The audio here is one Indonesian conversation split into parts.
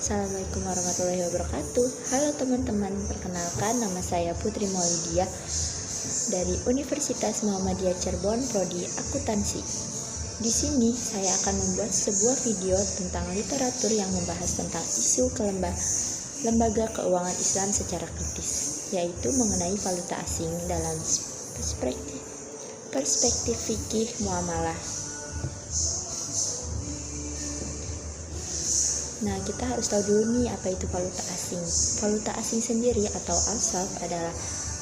Assalamualaikum warahmatullahi wabarakatuh. Halo teman-teman, perkenalkan nama saya Putri Maulidia dari Universitas Muhammadiyah Cirebon, Prodi Akuntansi. Di sini saya akan membuat sebuah video tentang literatur yang membahas tentang isu lembaga keuangan Islam secara kritis, yaitu mengenai valuta asing dalam perspektif fikih muamalah. Nah, kita harus tahu dulu nih apa itu valuta asing. Valuta asing sendiri atau al-sarf adalah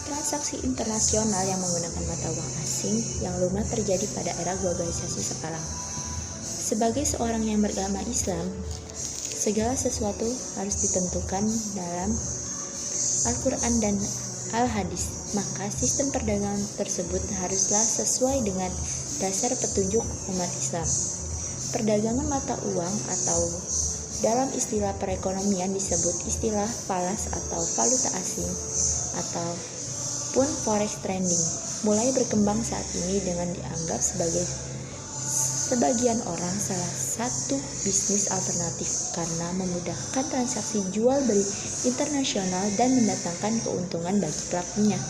transaksi internasional yang menggunakan mata uang asing yang lumrah terjadi pada era globalisasi sekarang. Sebagai seorang yang beragama Islam, segala sesuatu harus ditentukan dalam Al-Quran dan Al-Hadis. Maka sistem perdagangan tersebut haruslah sesuai dengan dasar petunjuk umat Islam. Perdagangan mata uang atau dalam istilah perekonomian disebut istilah falas atau valuta asing ataupun forex trading mulai berkembang saat ini dengan dianggap sebagai sebagian orang salah satu bisnis alternatif karena memudahkan transaksi jual beli internasional dan mendatangkan keuntungan bagi pelakunya.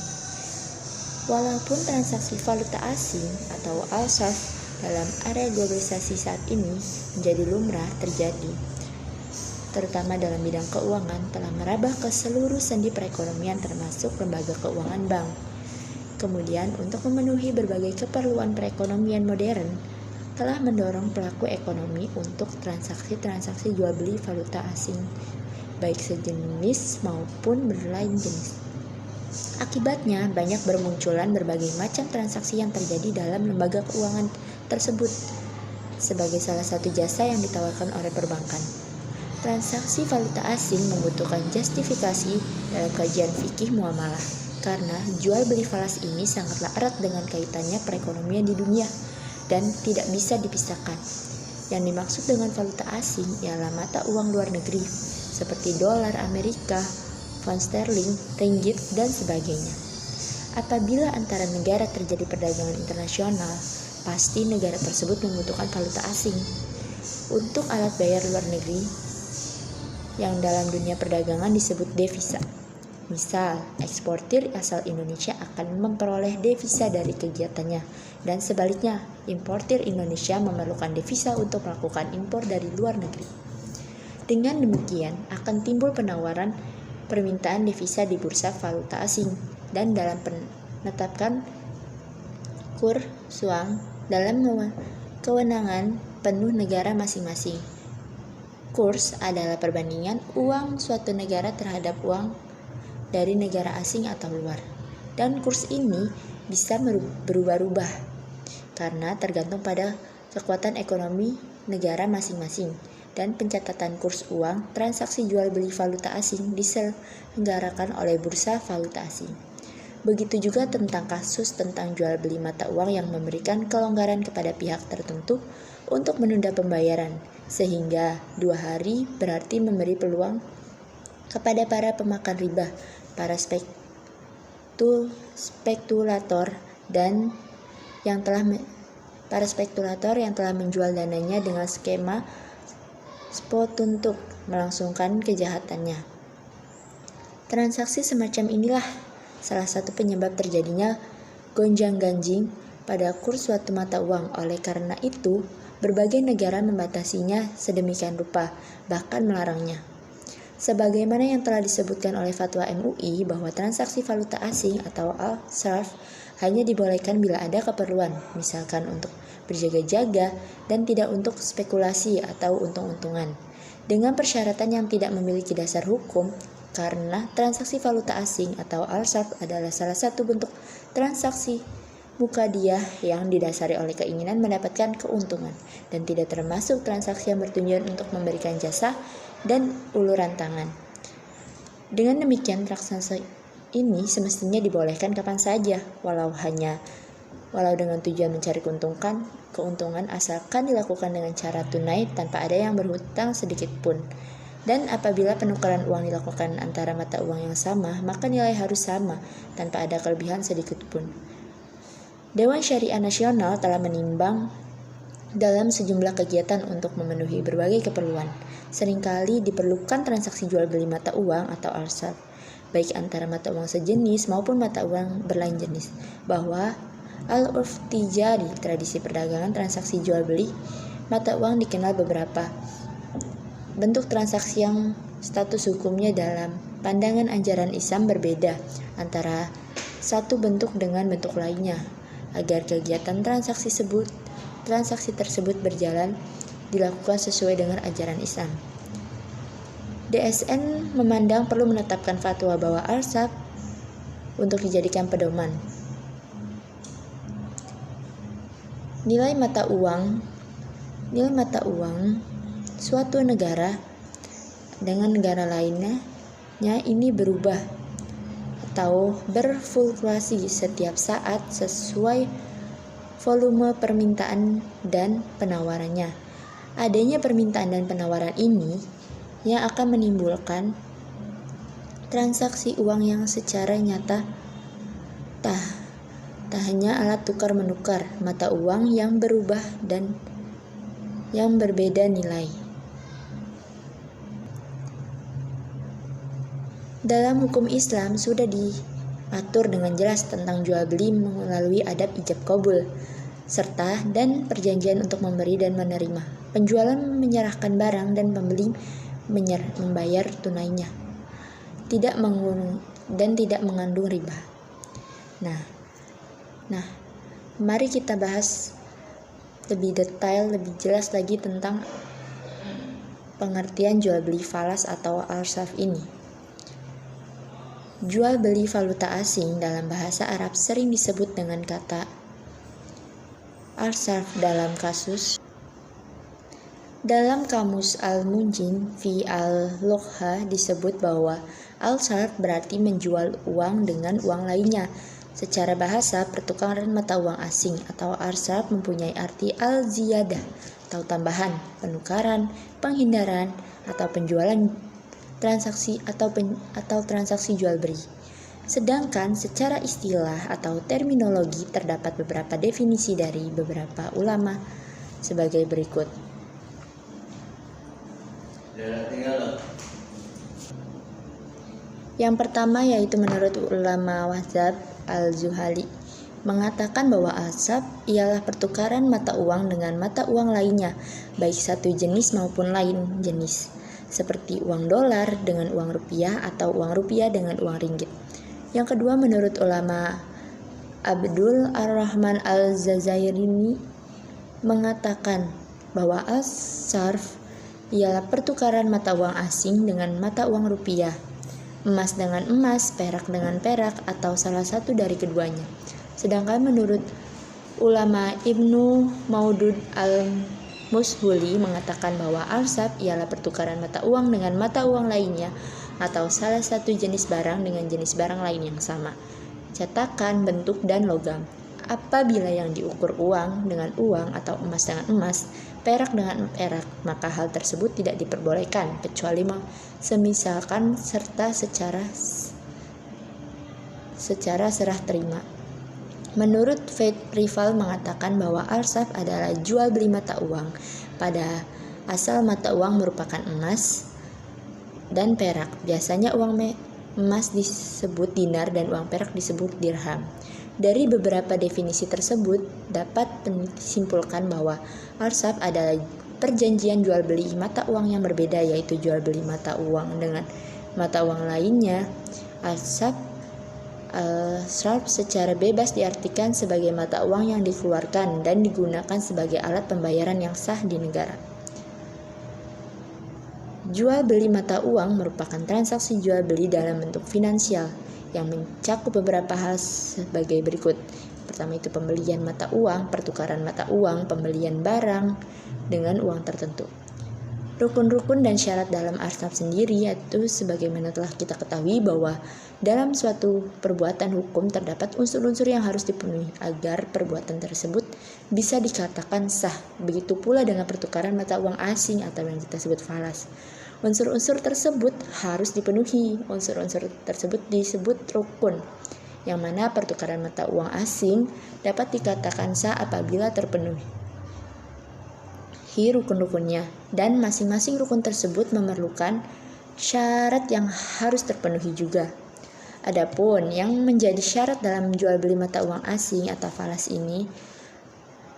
Walaupun transaksi valuta asing atau al-sarf dalam area globalisasi saat ini menjadi lumrah terjadi, terutama dalam bidang keuangan, telah merambah ke seluruh sendi perekonomian termasuk lembaga keuangan bank. Kemudian, untuk memenuhi berbagai keperluan perekonomian modern, telah mendorong pelaku ekonomi untuk transaksi-transaksi jual beli valuta asing, baik sejenis maupun berlain jenis. Akibatnya, banyak bermunculan berbagai macam transaksi yang terjadi dalam lembaga keuangan tersebut, sebagai salah satu jasa yang ditawarkan oleh perbankan. Transaksi valuta asing membutuhkan justifikasi dalam kajian fikih muamalah karena jual beli falas ini sangatlah erat dengan kaitannya perekonomian di dunia dan tidak bisa dipisahkan. Yang dimaksud dengan valuta asing ialah mata uang luar negeri seperti dolar Amerika, pound sterling, ringgit, dan sebagainya. Apabila antara negara terjadi perdagangan internasional, pasti negara tersebut membutuhkan valuta asing untuk alat bayar luar negeri yang dalam dunia perdagangan disebut devisa. Misal, eksportir asal Indonesia akan memperoleh devisa dari kegiatannya, dan sebaliknya, importir Indonesia memerlukan devisa untuk melakukan impor dari luar negeri. Dengan demikian, akan timbul penawaran permintaan devisa di bursa valuta asing, dan dalam menetapkan kurs uang dalam kewenangan penuh negara masing-masing. Kurs adalah perbandingan uang suatu negara terhadap uang dari negara asing atau luar. Dan kurs ini bisa berubah-ubah karena tergantung pada kekuatan ekonomi negara masing-masing. Dan pencatatan kurs uang transaksi jual beli valuta asing diselenggarakan oleh bursa valuta asing. Begitu juga tentang kasus tentang jual beli mata uang yang memberikan kelonggaran kepada pihak tertentu untuk menunda pembayaran, sehingga 2 hari berarti memberi peluang kepada para pemakan riba, para spekulator yang telah menjual dananya dengan skema spot untuk melangsungkan kejahatannya. Transaksi semacam inilah salah satu penyebab terjadinya gonjang-ganjing pada kurs suatu mata uang. Oleh karena itu, berbagai negara membatasinya sedemikian rupa, bahkan melarangnya. Sebagaimana yang telah disebutkan oleh fatwa MUI bahwa transaksi valuta asing atau al-sarf hanya dibolehkan bila ada keperluan, misalkan untuk berjaga-jaga dan tidak untuk spekulasi atau untung-untungan, dengan persyaratan yang tidak memiliki dasar hukum, karena transaksi valuta asing atau al-sarf adalah salah satu bentuk transaksi mukadiyah yang didasari oleh keinginan mendapatkan keuntungan dan tidak termasuk transaksi yang bertujuan untuk memberikan jasa dan uluran tangan. Dengan demikian, transaksi ini semestinya dibolehkan kapan saja, walau dengan tujuan mencari keuntungan asalkan dilakukan dengan cara tunai tanpa ada yang berhutang sedikit pun. Dan apabila penukaran uang dilakukan antara mata uang yang sama, maka nilai harus sama tanpa ada kelebihan sedikit pun. Dewan Syariah Nasional telah menimbang dalam sejumlah kegiatan untuk memenuhi berbagai keperluan. Seringkali diperlukan transaksi jual beli mata uang atau arsaf, baik antara mata uang sejenis maupun mata uang berlain jenis. Bahwa al-urf tijari, tradisi perdagangan transaksi jual beli mata uang, dikenal beberapa bentuk transaksi yang status hukumnya dalam pandangan ajaran Islam berbeda antara satu bentuk dengan bentuk lainnya. Agar kegiatan transaksi tersebut berjalan dilakukan sesuai dengan ajaran Islam. DSN memandang perlu menetapkan fatwa bahwa arsaf untuk dijadikan pedoman. Nilai mata uang suatu negara dengan negara lainnya ini berubah atau berfluktuasi setiap saat sesuai volume permintaan dan penawarannya. Adanya permintaan dan penawaran ini yang akan menimbulkan transaksi uang yang secara nyata tak hanya alat tukar menukar mata uang yang berubah dan yang berbeda nilai. Dalam hukum Islam sudah diatur dengan jelas tentang jual beli melalui adab ijab kabul serta dan perjanjian untuk memberi dan menerima. Penjualan menyerahkan barang dan pembeli membayar tunainya. Tidak mengandung riba. Nah, mari kita bahas lebih detail, lebih jelas lagi tentang pengertian jual beli falas atau arsaf ini. Jual beli valuta asing dalam bahasa Arab sering disebut dengan kata arsaf dalam kamus Al-Munjin fi al-Lughah disebut bahwa al-sarf berarti menjual uang dengan uang lainnya. Secara bahasa, pertukaran mata uang asing atau arsaf mempunyai arti al-ziyadah atau tambahan, penukaran, penghindaran atau penjualan transaksi atau transaksi jual beli. Sedangkan secara istilah atau terminologi terdapat beberapa definisi dari beberapa ulama sebagai berikut. Yang pertama yaitu menurut ulama Wahzab al-Zuhali mengatakan bahwa arsaf ialah pertukaran mata uang dengan mata uang lainnya, baik satu jenis maupun lain jenis, seperti uang dolar dengan uang rupiah atau uang rupiah dengan uang ringgit. Yang kedua, menurut ulama Abdul Ar-Rahman Al-Zazairini mengatakan bahwa as-sarf ialah pertukaran mata uang asing dengan mata uang rupiah, emas dengan emas, perak dengan perak, atau salah satu dari keduanya. Sedangkan menurut ulama Ibnu Maudud al-Mushuli mengatakan bahwa arsaf ialah pertukaran mata uang dengan mata uang lainnya atau salah satu jenis barang dengan jenis barang lain yang sama, cetakan, bentuk, dan logam. Apabila yang diukur uang dengan uang atau emas dengan emas, perak dengan perak, maka hal tersebut tidak diperbolehkan kecuali semisalkan serta secara serah terima. Menurut Faith Rival mengatakan bahwa arsaf adalah jual beli mata uang. Pada asal mata uang merupakan emas dan perak. Biasanya uang emas disebut dinar dan uang perak disebut dirham. Dari beberapa definisi tersebut dapat disimpulkan bahwa arsaf adalah perjanjian jual beli mata uang yang berbeda, yaitu jual beli mata uang dengan mata uang lainnya. Arsaf secara bebas diartikan sebagai mata uang yang dikeluarkan dan digunakan sebagai alat pembayaran yang sah di negara. Jual beli mata uang merupakan transaksi jual beli dalam bentuk finansial yang mencakup beberapa hal sebagai berikut. Pertama itu pembelian mata uang, pertukaran mata uang, pembelian barang dengan uang tertentu. Rukun-rukun dan syarat dalam arsaf sendiri yaitu sebagaimana telah kita ketahui bahwa dalam suatu perbuatan hukum terdapat unsur-unsur yang harus dipenuhi agar perbuatan tersebut bisa dikatakan sah. Begitu pula dengan pertukaran mata uang asing atau yang kita sebut falas. Unsur-unsur tersebut harus dipenuhi. Unsur-unsur tersebut disebut rukun, yang mana pertukaran mata uang asing dapat dikatakan sah apabila terpenuhi. rukun-rukunnya, dan masing-masing rukun tersebut memerlukan syarat yang harus terpenuhi juga. Adapun yang menjadi syarat dalam jual beli mata uang asing atau falas ini,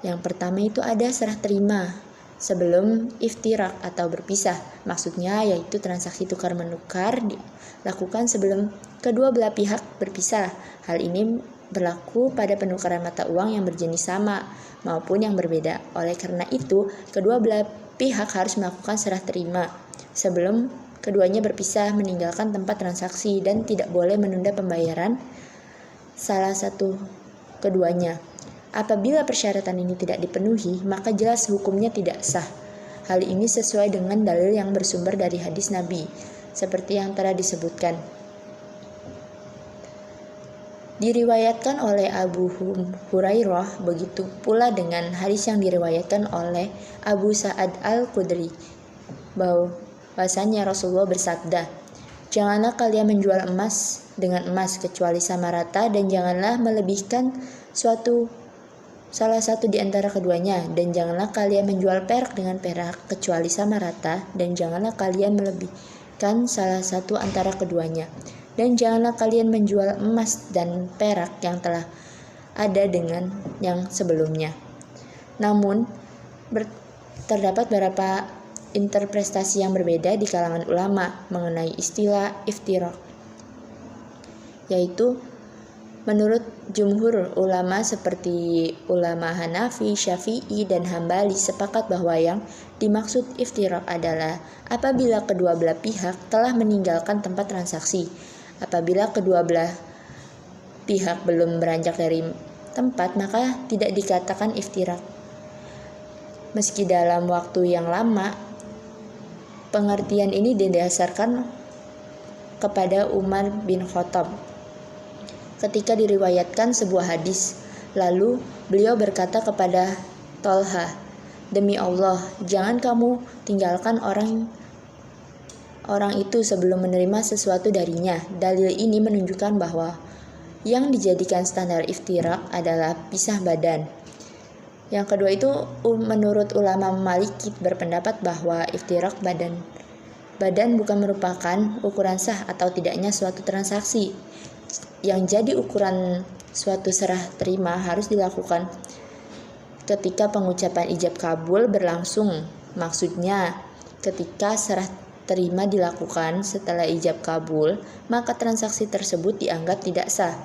yang pertama itu ada serah terima sebelum iftirak atau berpisah. Maksudnya yaitu transaksi tukar menukar dilakukan sebelum kedua belah pihak berpisah. Hal ini berlaku pada penukaran mata uang yang berjenis sama maupun yang berbeda. Oleh karena itu, kedua belah pihak harus melakukan serah terima sebelum keduanya berpisah meninggalkan tempat transaksi dan tidak boleh menunda pembayaran salah satu keduanya. Apabila persyaratan ini tidak dipenuhi, maka jelas hukumnya tidak sah. Hal ini sesuai dengan dalil yang bersumber dari hadis Nabi, seperti yang telah disebutkan. Diriwayatkan oleh Abu Hurairah, begitu pula dengan hadis yang diriwayatkan oleh Abu Sa'ad Al-Khudri, bahwasanya Rasulullah bersabda, "Janganlah kalian menjual emas dengan emas kecuali sama rata, dan janganlah melebihkan salah satu di antara keduanya, dan janganlah kalian menjual perak dengan perak kecuali sama rata, dan janganlah kalian melebihkan salah satu antara keduanya, dan janganlah kalian menjual emas dan perak yang telah ada dengan yang sebelumnya." Namun, terdapat beberapa interpretasi yang berbeda di kalangan ulama mengenai istilah iftirak, yaitu menurut jumhur ulama seperti ulama Hanafi, Syafi'i, dan Hambali sepakat bahwa yang dimaksud iftirak adalah apabila kedua belah pihak telah meninggalkan tempat transaksi. Apabila kedua belah pihak belum beranjak dari tempat, maka tidak dikatakan iftirak. Meski dalam waktu yang lama, pengertian ini didasarkan kepada Umar bin Khattab ketika diriwayatkan sebuah hadis. Lalu beliau berkata kepada Tolha, "Demi Allah, jangan kamu tinggalkan orang itu sebelum menerima sesuatu darinya." Dalil ini menunjukkan bahwa yang dijadikan standar iftirak adalah pisah badan. Yang kedua itu, menurut ulama Maliki berpendapat bahwa iftirak badan bukan merupakan ukuran sah atau tidaknya suatu transaksi. Yang jadi ukuran suatu serah terima harus dilakukan ketika pengucapan ijab kabul berlangsung. Maksudnya, ketika serah terima dilakukan setelah ijab kabul, maka transaksi tersebut dianggap tidak sah,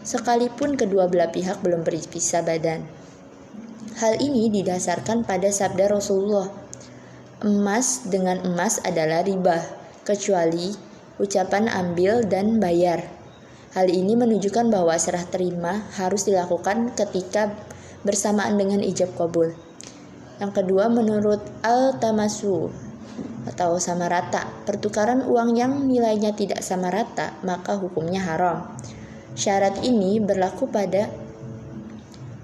sekalipun kedua belah pihak belum berpisah badan. Hal ini didasarkan pada sabda Rasulullah, "Emas dengan emas adalah riba, kecuali ucapan ambil dan bayar." Hal ini menunjukkan bahwa serah terima harus dilakukan ketika bersamaan dengan ijab kabul. Yang kedua, menurut al-tamasu atau sama rata, pertukaran uang yang nilainya tidak sama rata, maka hukumnya haram. Syarat ini berlaku pada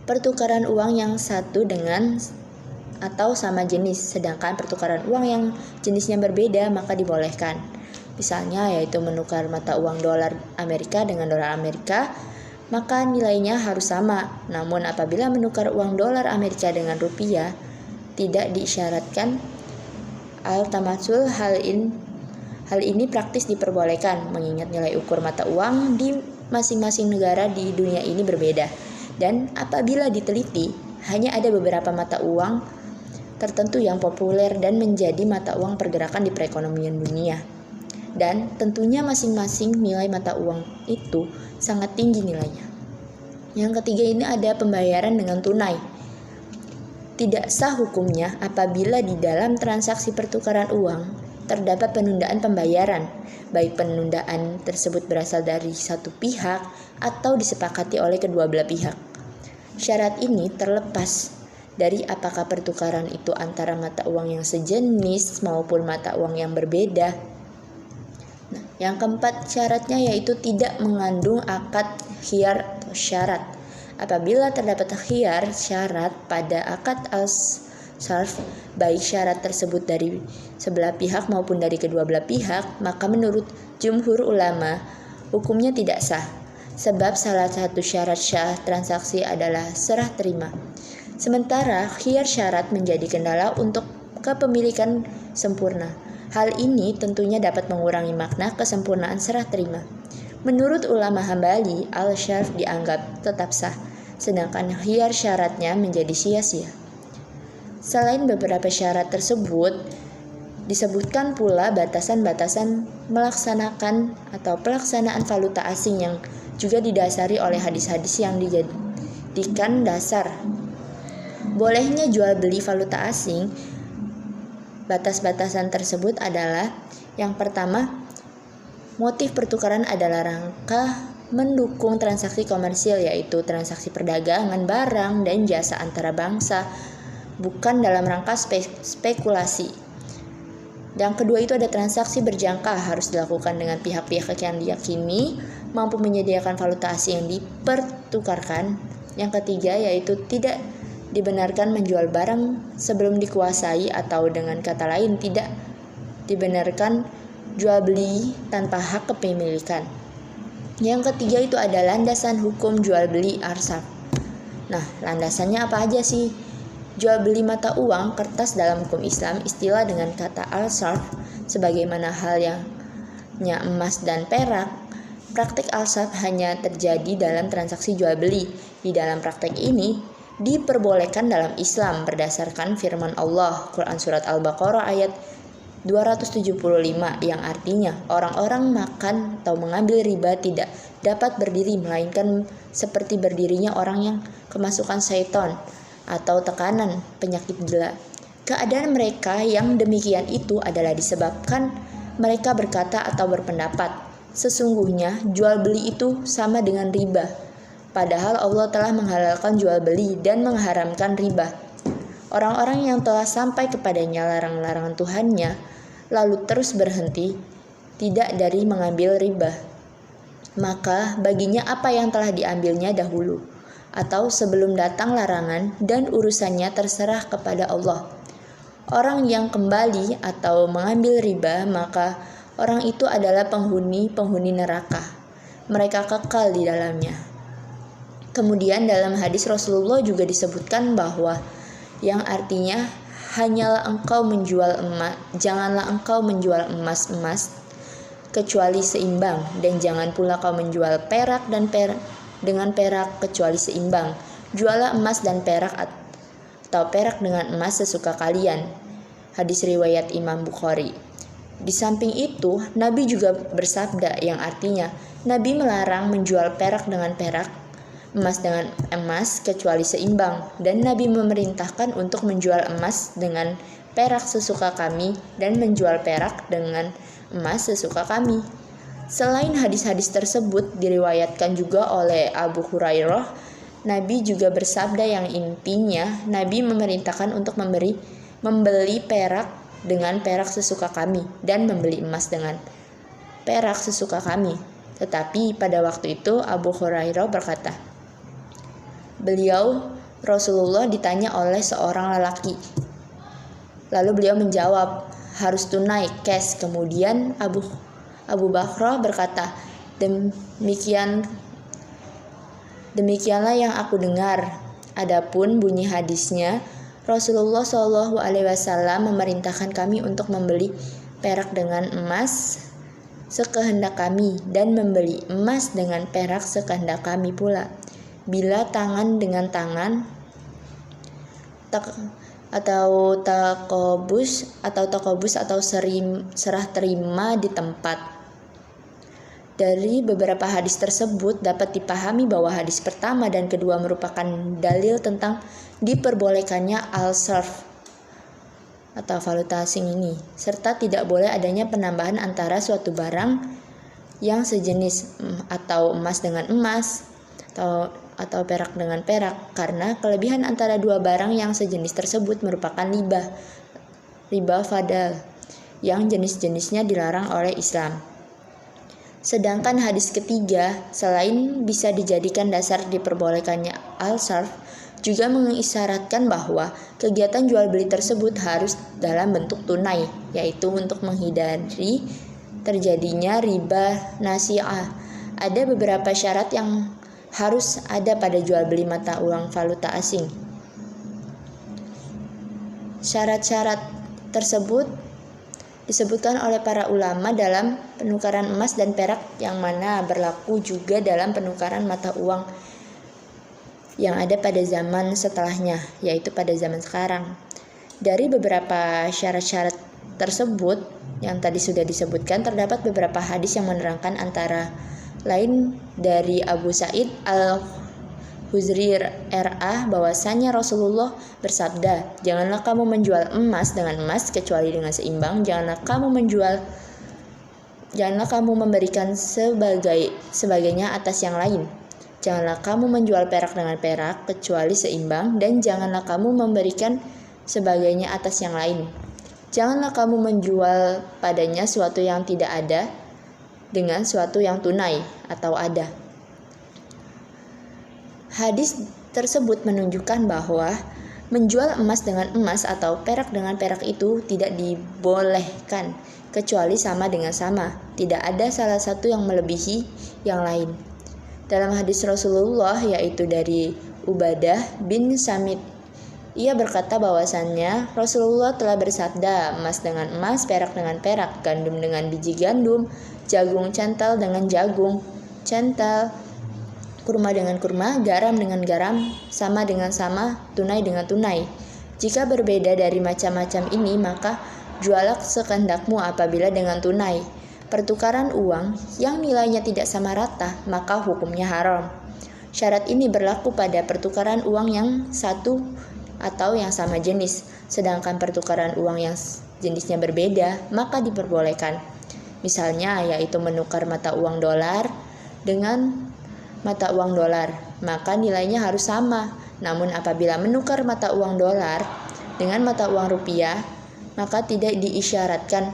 pertukaran uang yang satu dengan atau sama jenis, sedangkan pertukaran uang yang jenisnya berbeda maka dibolehkan. Misalnya yaitu menukar mata uang dolar Amerika dengan dolar Amerika, maka nilainya harus sama. Namun apabila menukar uang dolar Amerika dengan rupiah, tidak disyaratkan al-tamasul. Hal ini praktis diperbolehkan mengingat nilai ukur mata uang di masing-masing negara di dunia ini berbeda. Dan apabila diteliti, hanya ada beberapa mata uang tertentu yang populer dan menjadi mata uang pergerakan di perekonomian dunia. Dan tentunya masing-masing nilai mata uang itu sangat tinggi nilainya. Yang ketiga ini ada pembayaran dengan tunai. Tidak sah hukumnya apabila di dalam transaksi pertukaran uang terdapat penundaan pembayaran, baik penundaan tersebut berasal dari satu pihak atau disepakati oleh kedua belah pihak. Syarat ini terlepas dari apakah pertukaran itu antara mata uang yang sejenis maupun mata uang yang berbeda. Yang keempat syaratnya yaitu tidak mengandung akad khiyar atau syarat. Apabila terdapat khiyar syarat pada akad al-sarf, baik syarat tersebut dari sebelah pihak maupun dari kedua belah pihak, maka menurut jumhur ulama hukumnya tidak sah. Sebab salah satu syarat sah transaksi adalah serah terima. Sementara khiyar syarat menjadi kendala untuk kepemilikan sempurna. Hal ini tentunya dapat mengurangi makna kesempurnaan serah terima. Menurut ulama Hambali, al-syarf dianggap tetap sah, sedangkan khiyar syaratnya menjadi sia-sia. Selain beberapa syarat tersebut, disebutkan pula batasan-batasan melaksanakan atau pelaksanaan valuta asing yang juga didasari oleh hadis-hadis yang dijadikan dasar bolehnya jual beli valuta asing. Batas-batasan tersebut adalah: yang pertama, motif pertukaran adalah rangka mendukung transaksi komersil, yaitu transaksi perdagangan barang dan jasa antara bangsa, bukan dalam rangka spekulasi. Yang kedua itu ada transaksi berjangka, harus dilakukan dengan pihak-pihak yang diyakini mampu menyediakan valuta asing yang dipertukarkan. Yang ketiga yaitu tidak dibenarkan menjual barang sebelum dikuasai, atau dengan kata lain tidak dibenarkan jual beli tanpa hak kepemilikan. Yang ketiga itu ada landasan hukum jual beli arsaf. Nah, landasannya apa aja sih? Jual beli mata uang kertas dalam hukum Islam istilah dengan kata al-sarf, sebagaimana halnya emas dan perak. Praktik al-sarf hanya terjadi dalam transaksi jual beli. Di dalam praktik ini diperbolehkan dalam Islam berdasarkan firman Allah, Quran Surat Al-Baqarah ayat 275, yang artinya orang-orang makan atau mengambil riba tidak dapat berdiri melainkan seperti berdirinya orang yang kemasukan syaitan atau tekanan penyakit gila. Keadaan mereka yang demikian itu adalah disebabkan mereka berkata atau berpendapat, sesungguhnya jual beli itu sama dengan riba. Padahal Allah telah menghalalkan jual beli dan mengharamkan riba. Orang-orang yang telah sampai kepadanya larangan-larangan Tuhannya, lalu terus berhenti tidak dari mengambil riba, maka baginya apa yang telah diambilnya dahulu, atau sebelum datang larangan, dan urusannya terserah kepada Allah. Orang yang kembali atau mengambil riba, maka orang itu adalah penghuni neraka. Mereka kekal di dalamnya. Kemudian dalam hadis Rasulullah juga disebutkan bahwa yang artinya janganlah engkau menjual emas kecuali seimbang, dan jangan pula kau menjual perak dengan perak kecuali seimbang. Jualah emas dan perak atau perak dengan emas sesuka kalian. Hadis riwayat Imam Bukhari. Di samping itu, Nabi juga bersabda yang artinya Nabi melarang menjual perak dengan perak, emas dengan emas kecuali seimbang, dan Nabi memerintahkan untuk menjual emas dengan perak sesuka kami dan menjual perak dengan emas sesuka kami. Selain hadis-hadis tersebut diriwayatkan juga oleh Abu Hurairah, Nabi juga bersabda yang intinya Nabi memerintahkan untuk membeli perak dengan perak sesuka kami dan membeli emas dengan perak sesuka kami. Tetapi pada waktu itu Abu Hurairah berkata, Rasulullah ditanya oleh seorang lelaki. Lalu beliau menjawab, harus tunai, cash. Kemudian Abu Bakar berkata, demikianlah yang aku dengar. Adapun bunyi hadisnya, Rasulullah SAW memerintahkan kami untuk membeli perak dengan emas sekehendak kami dan membeli emas dengan perak sekehendak kami pula. Bila tangan dengan tangan atau takobus atau serah terima di tempat. Dari beberapa hadis tersebut dapat dipahami bahwa hadis pertama dan kedua merupakan dalil tentang diperbolehkannya al-sarf atau valuta asing ini, serta tidak boleh adanya penambahan antara suatu barang yang sejenis atau emas dengan emas atau perak dengan perak, karena kelebihan antara dua barang yang sejenis tersebut merupakan riba fadal yang jenis-jenisnya dilarang oleh Islam. Sedangkan hadis ketiga, selain bisa dijadikan dasar diperbolehkannya al-sarf, juga mengisyaratkan bahwa kegiatan jual beli tersebut harus dalam bentuk tunai, yaitu untuk menghindari terjadinya riba nasi'ah. Ada beberapa syarat yang harus ada pada jual beli mata uang valuta asing. Syarat-syarat tersebut disebutkan oleh para ulama dalam penukaran emas dan perak, yang mana berlaku juga dalam penukaran mata uang yang ada pada zaman setelahnya, yaitu pada zaman sekarang. Dari beberapa syarat-syarat tersebut yang tadi sudah disebutkan, terdapat beberapa hadis yang menerangkan, antara lain dari Abu Sa'id Al-Khudri RA bahwasanya Rasulullah bersabda, "Janganlah kamu menjual emas dengan emas kecuali dengan seimbang, janganlah kamu memberikan sebagainya atas yang lain. Janganlah kamu menjual perak dengan perak kecuali seimbang, dan janganlah kamu memberikan sebagainya atas yang lain. Janganlah kamu menjual padanya suatu yang tidak ada dengan suatu yang tunai atau ada." Hadis tersebut menunjukkan bahwa menjual emas dengan emas atau perak dengan perak itu tidak dibolehkan kecuali sama dengan sama. Tidak ada salah satu yang melebihi yang lain. Dalam hadis Rasulullah, yaitu dari Ubadah bin Samit, ia berkata bahwasannya Rasulullah telah bersabda, "Emas dengan emas, perak dengan perak, gandum dengan biji gandum, jagung cantal dengan jagung cantal, kurma dengan kurma, garam dengan garam, sama dengan sama, tunai dengan tunai. Jika berbeda dari macam-macam ini, maka jualah sekehendakmu apabila dengan tunai. Pertukaran uang yang nilainya tidak sama rata, maka hukumnya haram." Syarat ini berlaku pada pertukaran uang yang satu atau yang sama jenis, sedangkan pertukaran uang yang jenisnya berbeda, maka diperbolehkan. Misalnya, yaitu menukar mata uang dolar dengan mata uang dolar, maka nilainya harus sama. Namun apabila menukar mata uang dolar dengan mata uang rupiah, maka tidak diisyaratkan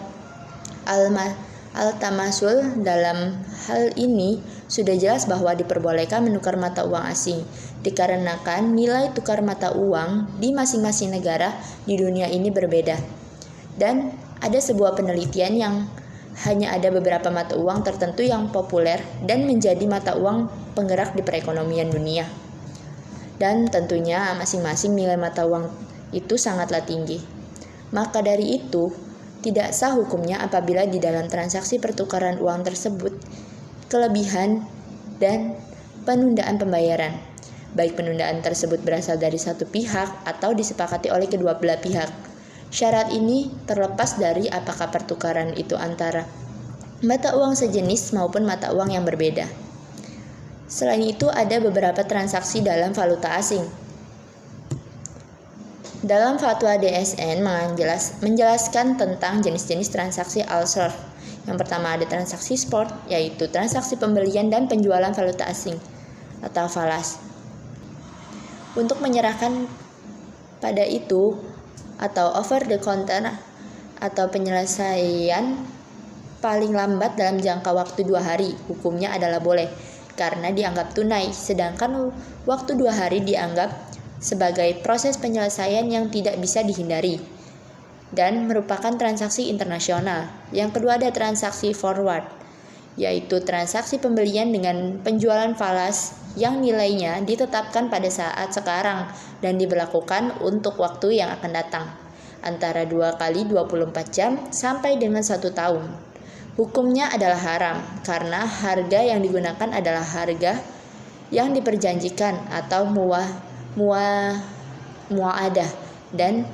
al-tamasul. Dalam hal ini sudah jelas bahwa diperbolehkan menukar mata uang asing, dikarenakan nilai tukar mata uang di masing-masing negara di dunia ini berbeda. Dan ada sebuah penelitian yang hanya ada beberapa mata uang tertentu yang populer dan menjadi mata uang penggerak di perekonomian dunia. Dan tentunya masing-masing nilai mata uang itu sangatlah tinggi. Maka dari itu, tidak sah hukumnya apabila di dalam transaksi pertukaran uang tersebut kelebihan dan penundaan pembayaran, baik penundaan tersebut berasal dari satu pihak atau disepakati oleh kedua belah pihak. Syarat ini terlepas dari apakah pertukaran itu antara mata uang sejenis maupun mata uang yang berbeda. Selain itu, ada beberapa transaksi dalam valuta asing. Dalam fatwa DSN menjelaskan tentang jenis-jenis transaksi al-sarf. Yang pertama ada transaksi spot, yaitu transaksi pembelian dan penjualan valuta asing atau falas. Untuk menyerahkan pada itu atau over the counter atau penyelesaian paling lambat dalam jangka waktu 2 hari, hukumnya adalah boleh karena dianggap tunai, sedangkan waktu 2 hari dianggap sebagai proses penyelesaian yang tidak bisa dihindari dan merupakan transaksi internasional. Yang kedua ada transaksi forward, yaitu transaksi pembelian dengan penjualan falas yang nilainya ditetapkan pada saat sekarang dan diberlakukan untuk waktu yang akan datang, antara 2 kali 24 jam sampai dengan 1 tahun. Hukumnya adalah haram karena harga yang digunakan adalah harga yang diperjanjikan atau mua'adah dan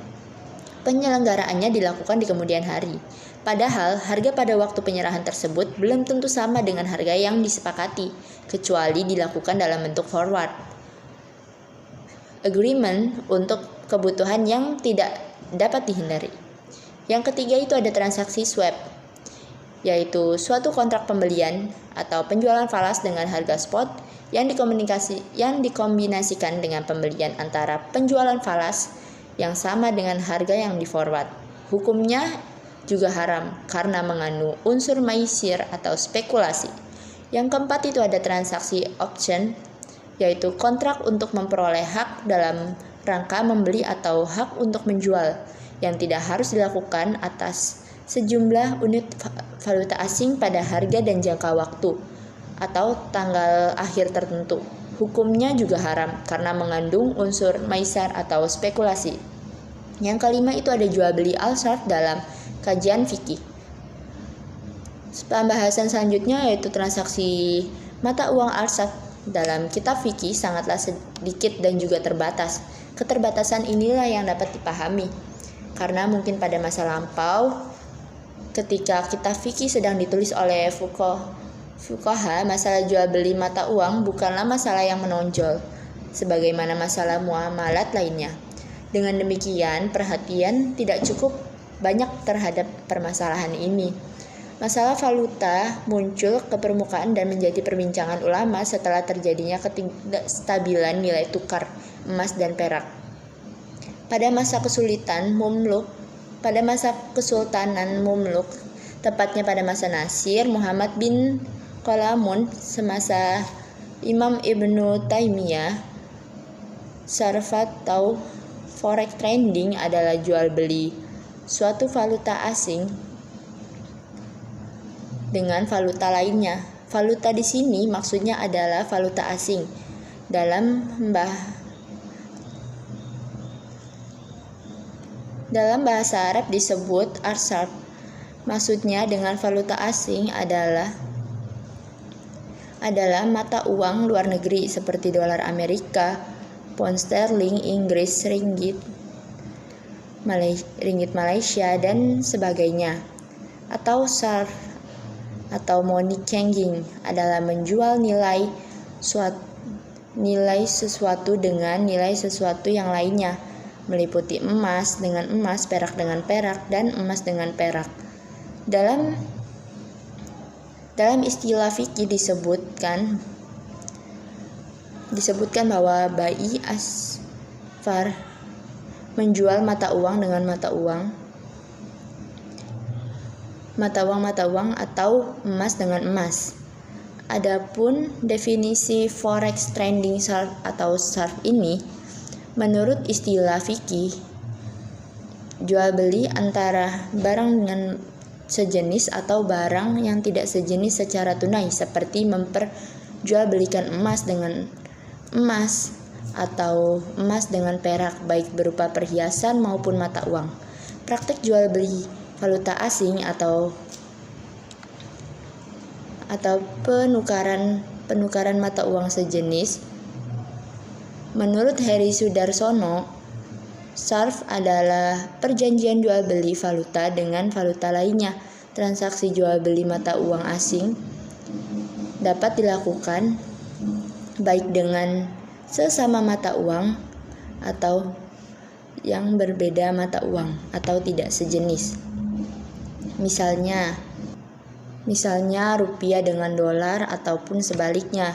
penyelenggaraannya dilakukan di kemudian hari. Padahal harga pada waktu penyerahan tersebut belum tentu sama dengan harga yang disepakati, kecuali dilakukan dalam bentuk forward agreement untuk kebutuhan yang tidak dapat dihindari. Yang ketiga itu ada transaksi swap, yaitu suatu kontrak pembelian atau penjualan falas dengan harga spot yang dikombinasikan dengan pembelian antara penjualan falas yang sama dengan harga yang di forward. Hukumnya juga haram karena mengandung unsur maisir atau spekulasi. Yang keempat itu ada transaksi option, yaitu kontrak untuk memperoleh hak dalam rangka membeli atau hak untuk menjual yang tidak harus dilakukan atas sejumlah unit valuta asing pada harga dan jangka waktu atau tanggal akhir tertentu. Hukumnya juga haram karena mengandung unsur maisar atau spekulasi. Yang kelima itu ada jual beli al-sarf dalam kajian fikih. Pembahasan selanjutnya yaitu transaksi mata uang al-sarf dalam kitab fikih sangatlah sedikit dan juga terbatas. Keterbatasan inilah yang dapat dipahami karena mungkin pada masa lampau ketika kitab fikih sedang ditulis oleh fuqaha, masalah jual beli mata uang bukanlah masalah yang menonjol sebagaimana masalah muamalat lainnya. Dengan demikian, perhatian tidak cukup banyak terhadap permasalahan ini. Masalah valuta muncul ke permukaan dan menjadi perbincangan ulama setelah terjadinya ketidakstabilan nilai tukar emas dan perak. Pada masa Kesultanan Mamluk, tepatnya pada masa Nasir Muhammad bin Qalamun semasa Imam Ibnu Taimiyah, sarf atau forex trading adalah jual beli suatu valuta asing dengan valuta lainnya. Valuta di sini maksudnya adalah valuta asing. Dalam bahasa Arab disebut arsarf. Maksudnya dengan valuta asing adalah mata uang luar negeri seperti dolar Amerika, pound sterling, Inggris, ringgit Malaysia dan sebagainya. Atau sarf atau money changing adalah menjual nilai sesuatu dengan nilai sesuatu yang lainnya, meliputi emas dengan emas, perak dengan perak, dan emas dengan perak. Dalam istilah fikih disebutkan bahwa bai asfar menjual mata uang dengan mata uang atau emas dengan emas. Adapun definisi forex trading sarf atau sarf ini, menurut istilah fikih, jual beli antara barang dengan sejenis atau barang yang tidak sejenis secara tunai, seperti memperjualbelikan emas dengan emas atau emas dengan perak, baik berupa perhiasan maupun mata uang. Praktik jual beli valuta asing atau penukaran mata uang sejenis, menurut Heri Sudarsono, sarf adalah perjanjian jual beli valuta dengan valuta lainnya. Transaksi jual beli mata uang asing dapat dilakukan baik dengan sesama mata uang atau yang berbeda mata uang atau tidak sejenis. Misalnya rupiah dengan dolar ataupun sebaliknya.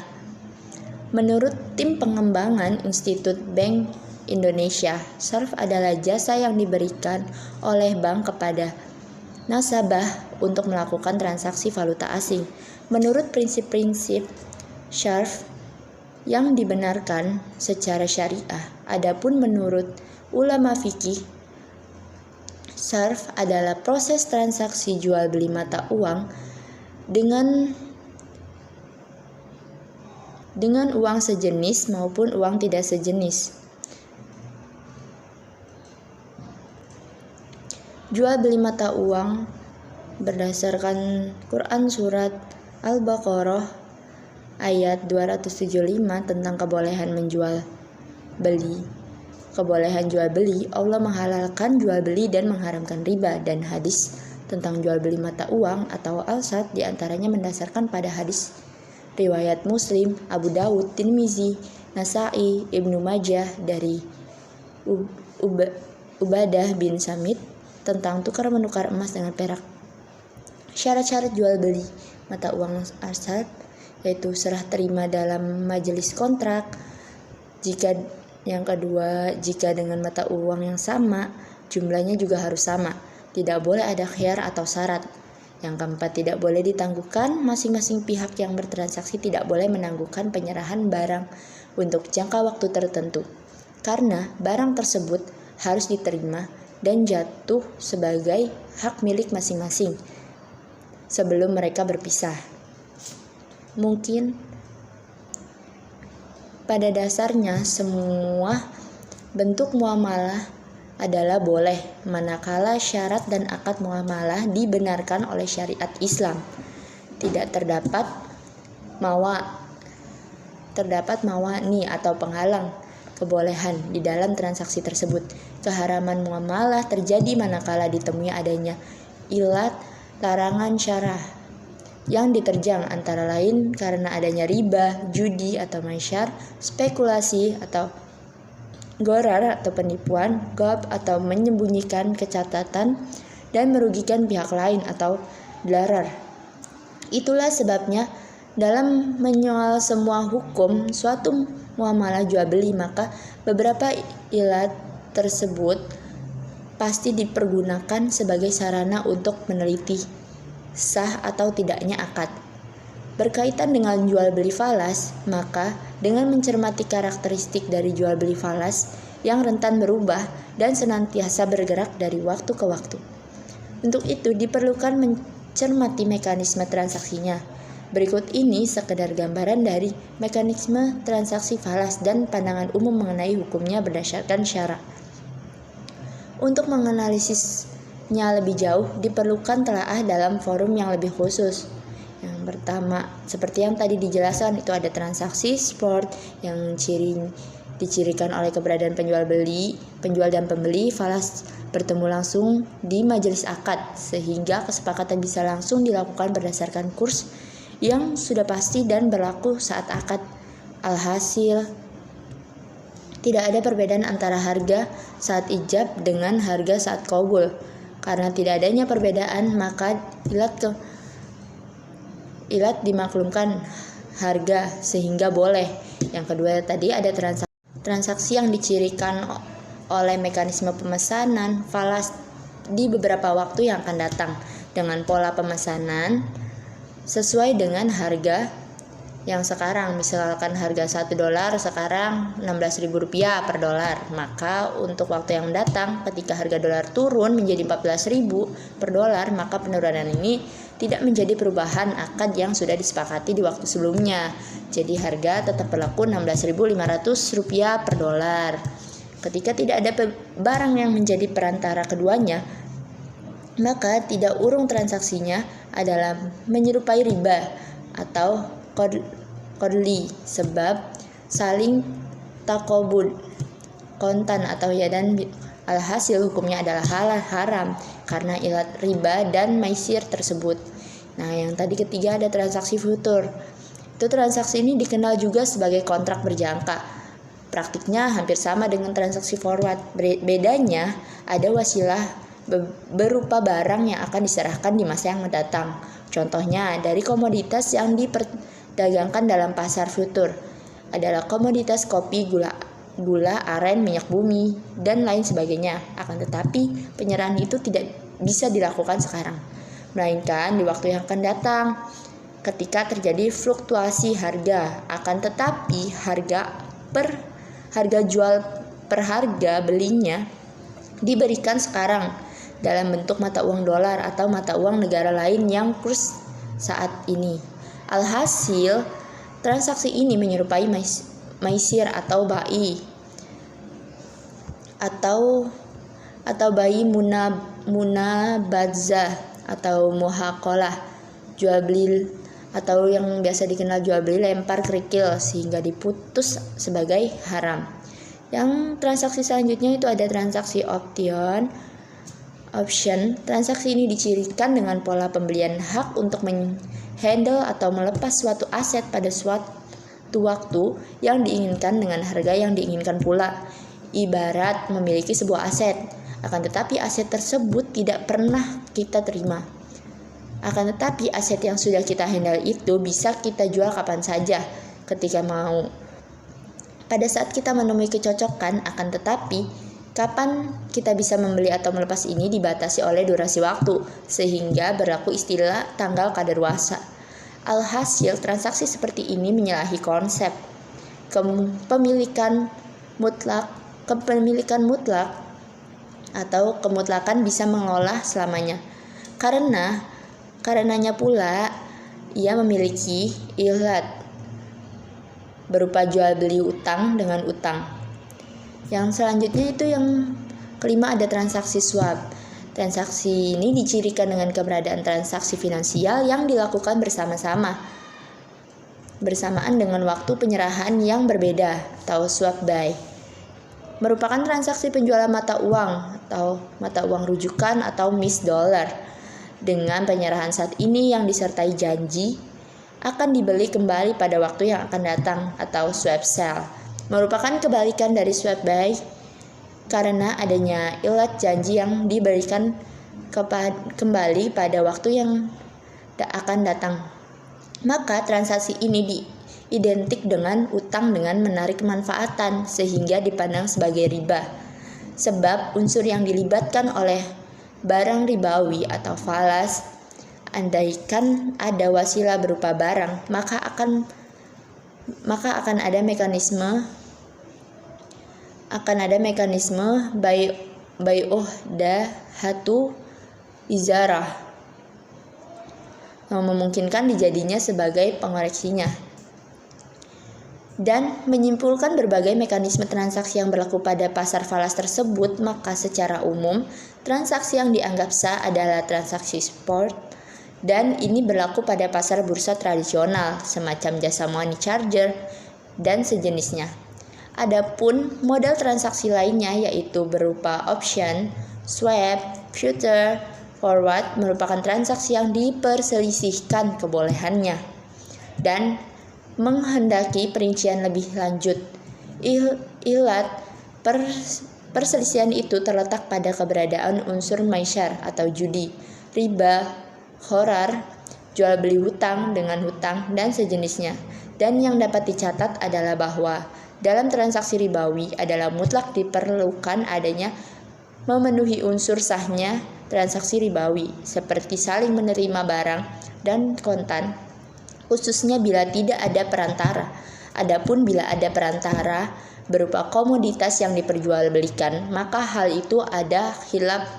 Menurut tim pengembangan Institut Bank Indonesia, sarf adalah jasa yang diberikan oleh bank kepada nasabah untuk melakukan transaksi valuta asing menurut prinsip-prinsip sarf yang dibenarkan secara syariah. Adapun menurut ulama fikih, sarf adalah proses transaksi jual beli mata uang dengan uang sejenis maupun uang tidak sejenis. Jual beli mata uang berdasarkan Quran surat Al-Baqarah ayat 275 tentang kebolehan jual beli, Allah menghalalkan jual beli dan mengharamkan riba, dan hadis tentang jual beli mata uang atau al-sarf diantaranya mendasarkan pada hadis riwayat Muslim, Abu Dawud, Tirmizi, Nasai, Ibnu Majah dari Ubadah bin Samit tentang tukar menukar emas dengan perak. Syarat-syarat jual beli mata uang al-sarf yaitu serah terima dalam majelis kontrak. Yang kedua, jika dengan mata uang yang sama, jumlahnya juga harus sama. Tidak boleh ada khiyar atau syarat. Yang keempat, tidak boleh ditangguhkan. Masing-masing pihak yang bertransaksi tidak boleh menangguhkan penyerahan barang untuk jangka waktu tertentu, karena barang tersebut harus diterima dan jatuh sebagai hak milik masing-masing sebelum mereka berpisah. Mungkin pada dasarnya semua bentuk muamalah adalah boleh, manakala syarat dan akad muamalah dibenarkan oleh syariat Islam. Tidak terdapat mawani atau penghalang kebolehan di dalam transaksi tersebut. Keharaman muamalah terjadi manakala ditemui adanya ilat larangan syarah yang diterjang, antara lain karena adanya riba, judi atau masyar, spekulasi atau gharar atau penipuan, ghab atau menyembunyikan kecatatan dan merugikan pihak lain atau darar. Itulah sebabnya dalam menyoal semua hukum suatu muamalah jual beli, maka beberapa ilat tersebut pasti dipergunakan sebagai sarana untuk meneliti sah atau tidaknya akad. Berkaitan dengan jual beli falas, maka dengan mencermati karakteristik dari jual beli falas yang rentan berubah dan senantiasa bergerak dari waktu ke waktu. Untuk itu diperlukan mencermati mekanisme transaksinya. Berikut ini sekedar gambaran dari mekanisme transaksi falas dan pandangan umum mengenai hukumnya berdasarkan syara. Untuk menganalisisnya lebih jauh, diperlukan telaah dalam forum yang lebih khusus. Yang pertama, seperti yang tadi dijelaskan, itu ada transaksi spot yang dicirikan oleh keberadaan penjual dan pembeli. Falas bertemu langsung di majelis akad, sehingga kesepakatan bisa langsung dilakukan berdasarkan kurs yang sudah pasti dan berlaku saat akad. Alhasil, tidak ada perbedaan antara harga saat ijab dengan harga saat qabul. Karena tidak adanya perbedaan, maka ilat dimaklumkan harga sehingga boleh. Yang kedua tadi ada transaksi yang dicirikan oleh mekanisme pemesanan falas di beberapa waktu yang akan datang dengan pola pemesanan sesuai dengan harga yang sekarang. Misalkan harga $1 sekarang Rp16.000 per dolar, maka untuk waktu yang mendatang ketika harga dolar turun menjadi 14.000 per dolar, maka penurunan ini tidak menjadi perubahan akad yang sudah disepakati di waktu sebelumnya. Jadi harga tetap berlaku Rp16.500 per dolar. Ketika tidak ada barang yang menjadi perantara keduanya, maka tidak urung transaksinya adalah menyerupai riba atau kodli, sebab saling takobud kontan atau yadan. Alhasil hukumnya adalah halal haram karena ilat riba dan maisir tersebut. Nah, yang tadi ketiga ada transaksi futur. Itu transaksi ini dikenal juga sebagai kontrak berjangka. Praktiknya hampir sama dengan transaksi forward. Bedanya ada wasilah berupa barang yang akan diserahkan di masa yang mendatang. Contohnya dari komoditas yang diperdagangkan dalam pasar futur adalah komoditas kopi, gula, aren, minyak bumi, dan lain sebagainya. Akan tetapi penyerahan itu tidak bisa dilakukan sekarang, melainkan di waktu yang akan datang ketika terjadi fluktuasi harga. Akan tetapi harga jual per harga belinya diberikan sekarang dalam bentuk mata uang dolar atau mata uang negara lain yang kurs saat ini. Alhasil, transaksi ini menyerupai maisir atau bai atau bayi munabadzah atau muhaqalah, jual beli atau yang biasa dikenal jual beli lempar kerikil sehingga diputus sebagai haram. Yang transaksi selanjutnya itu ada transaksi option. Transaksi ini dicirikan dengan pola pembelian hak untuk menghandle atau melepas suatu aset pada suatu waktu yang diinginkan dengan harga yang diinginkan pula. Ibarat memiliki sebuah aset, akan tetapi aset tersebut tidak pernah kita terima. Akan tetapi aset yang sudah kita handle itu bisa kita jual kapan saja ketika mau. Pada saat kita menemui kecocokan, akan tetapi kapan kita bisa membeli atau melepas ini dibatasi oleh durasi waktu, sehingga berlaku istilah tanggal kadaluarsa. Alhasil, transaksi seperti ini menyalahi konsep kepemilikan mutlak atau kemutlakan bisa mengolah selamanya. Karenanya pula ia memiliki ilat berupa jual beli utang dengan utang. Yang selanjutnya itu yang Kelima, ada transaksi swap. Transaksi ini dicirikan dengan keberadaan transaksi finansial yang dilakukan bersamaan dengan waktu penyerahan yang berbeda atau swap buy. Merupakan transaksi penjualan mata uang atau mata uang rujukan atau mis dollar dengan penyerahan saat ini yang disertai janji akan dibeli kembali pada waktu yang akan datang atau swap sell. Merupakan kebalikan dari swap buy karena adanya ilat janji yang diberikan kembali pada waktu yang akan datang. Maka transaksi ini identik dengan utang dengan menarik kemanfaatan sehingga dipandang sebagai riba. Sebab unsur yang dilibatkan oleh barang ribawi atau falas, andaikan ada wasilah berupa barang, maka akan ada mekanisme bai'uhdahatu izarah yang memungkinkan dijadinya sebagai pengoreksinya. Dan menyimpulkan berbagai mekanisme transaksi yang berlaku pada pasar falas tersebut, maka secara umum transaksi yang dianggap sah adalah transaksi spot, dan ini berlaku pada pasar bursa tradisional semacam jasa money changer dan sejenisnya. Adapun model transaksi lainnya yaitu berupa option, swap, future, forward merupakan transaksi yang diperselisihkan kebolehannya dan menghendaki perincian lebih lanjut. Ilat perselisihan itu terletak pada keberadaan unsur maisyar atau judi, riba, gharar, jual beli hutang dengan hutang dan sejenisnya. Dan yang dapat dicatat adalah bahwa dalam transaksi ribawi adalah mutlak diperlukan adanya memenuhi unsur sahnya transaksi ribawi seperti saling menerima barang dan kontan, khususnya bila tidak ada perantara. Adapun bila ada perantara berupa komoditas yang diperjualbelikan, maka hal itu ada khilaf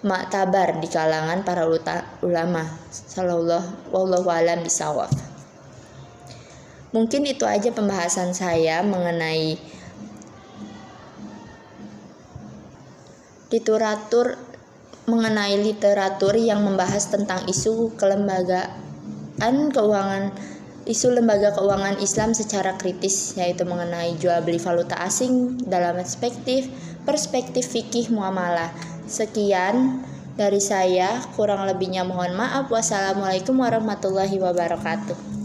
maktabar di kalangan para ulama. Wallahu a'lam bishawab. Mungkin itu aja pembahasan saya mengenai literatur yang membahas tentang isu lembaga keuangan Islam secara kritis, yaitu mengenai jual beli valuta asing dalam perspektif fikih muamalah. Sekian dari saya, kurang lebihnya mohon maaf. Wassalamualaikum warahmatullahi wabarakatuh.